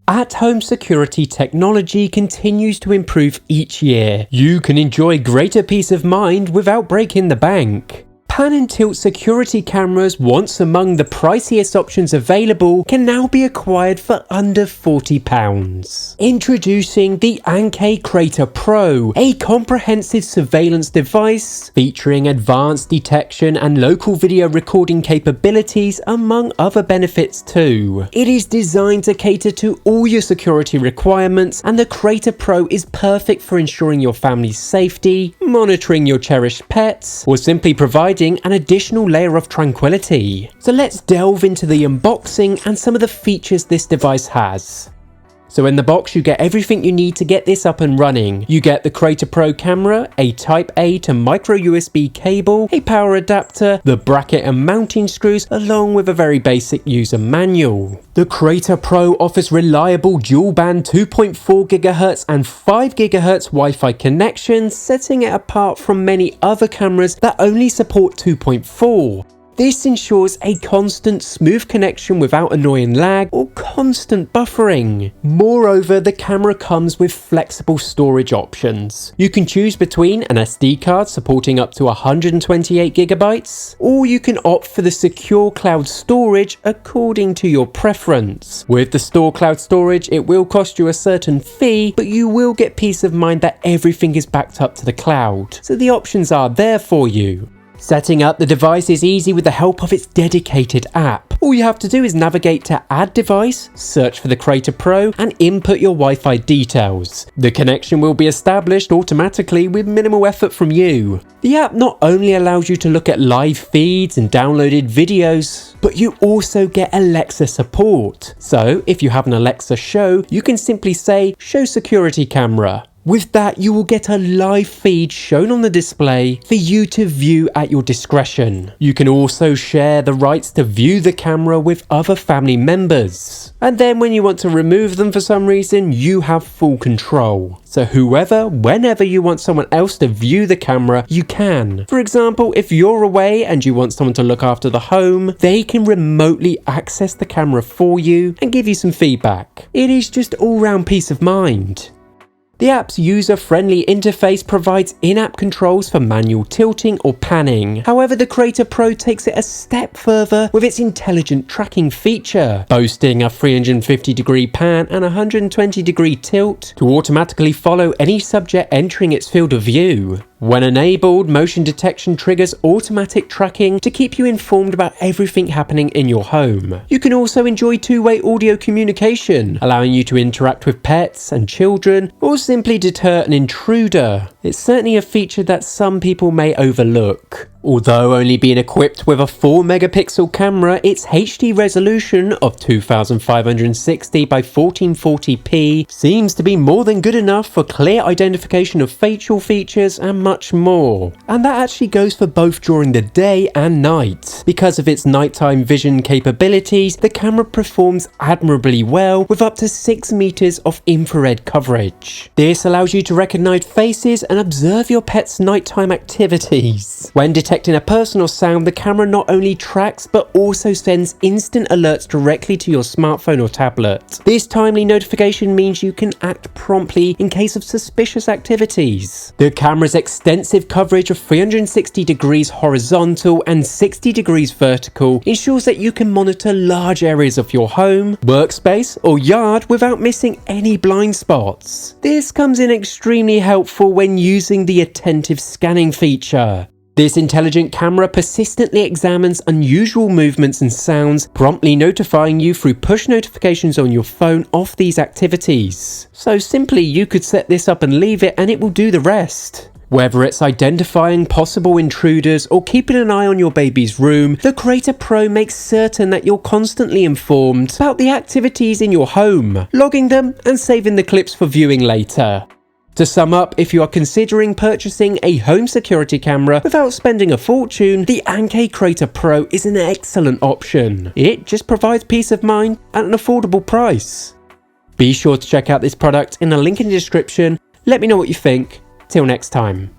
At-home security technology continues to improve each year. You can enjoy greater peace of mind without breaking the bank. Pan and tilt security cameras, once among the priciest options available, can now be acquired for under £40. Introducing the Annke Crater Pro, a comprehensive surveillance device featuring advanced detection and local video recording capabilities, among other benefits too. It is designed to cater to all your security requirements, and the Crater Pro is perfect for ensuring your family's safety, monitoring your cherished pets, or simply providing an additional layer of tranquility. So let's delve into the unboxing and some of the features this device has. So in the box you get everything you need to get this up and running. You get the Crater Pro camera, a Type A to micro USB cable, a power adapter, the bracket and mounting screws, along with a very basic user manual. The Crater Pro offers reliable dual band 2.4 GHz and 5 GHz Wi-Fi connections, setting it apart from many other cameras that only support 2.4. This ensures a constant, smooth connection without annoying lag or constant buffering. Moreover, the camera comes with flexible storage options. You can choose between an SD card supporting up to 128 GB, or you can opt for the secure cloud storage according to your preference. With the store cloud storage, it will cost you a certain fee, but you will get peace of mind that everything is backed up to the cloud. So the options are there for you. Setting up the device is easy with the help of its dedicated app. All you have to do is navigate to Add Device, search for the Crater Pro, and input your Wi-Fi details. The connection will be established automatically with minimal effort from you. The app not only allows you to look at live feeds and downloaded videos, but you also get Alexa support. So if you have an Alexa show, you can simply say, "Show security camera." With that, you will get a live feed shown on the display for you to view at your discretion. You can also share the rights to view the camera with other family members. And then when you want to remove them for some reason, you have full control. So whoever, whenever you want someone else to view the camera, you can. For example, if you're away and you want someone to look after the home, they can remotely access the camera for you and give you some feedback. It is just all-round peace of mind. The app's user-friendly interface provides in-app controls for manual tilting or panning. However, the Crater Pro takes it a step further with its intelligent tracking feature, boasting a 350-degree pan and 120-degree tilt to automatically follow any subject entering its field of view. When enabled, motion detection triggers automatic tracking to keep you informed about everything happening in your home. You can also enjoy two-way audio communication, allowing you to interact with pets and children, or simply deter an intruder. It's certainly a feature that some people may overlook. Although only being equipped with a 4-megapixel camera, its HD resolution of 2560 by 1440p seems to be more than good enough for clear identification of facial features and much more. And that actually goes for both during the day and night. Because of its nighttime vision capabilities, the camera performs admirably well with up to 6 meters of infrared coverage. This allows you to recognize faces and observe your pet's nighttime activities. When detecting a person or sound, the camera not only tracks but also sends instant alerts directly to your smartphone or tablet. This timely notification means you can act promptly in case of suspicious activities. The camera's extensive coverage of 360 degrees horizontal and 60 degrees vertical ensures that you can monitor large areas of your home, workspace, or yard without missing any blind spots. This comes in extremely helpful when using the attentive scanning feature. This intelligent camera persistently examines unusual movements and sounds, promptly notifying you through push notifications on your phone of these activities. So simply you could set this up and leave it and it will do the rest. Whether it's identifying possible intruders or keeping an eye on your baby's room, the Crater Pro makes certain that you're constantly informed about the activities in your home, logging them and saving the clips for viewing later. To sum up, if you are considering purchasing a home security camera without spending a fortune, the Annke Crater Pro is an excellent option. It just provides peace of mind at an affordable price. Be sure to check out this product in the link in the description. Let me know what you think. Till next time.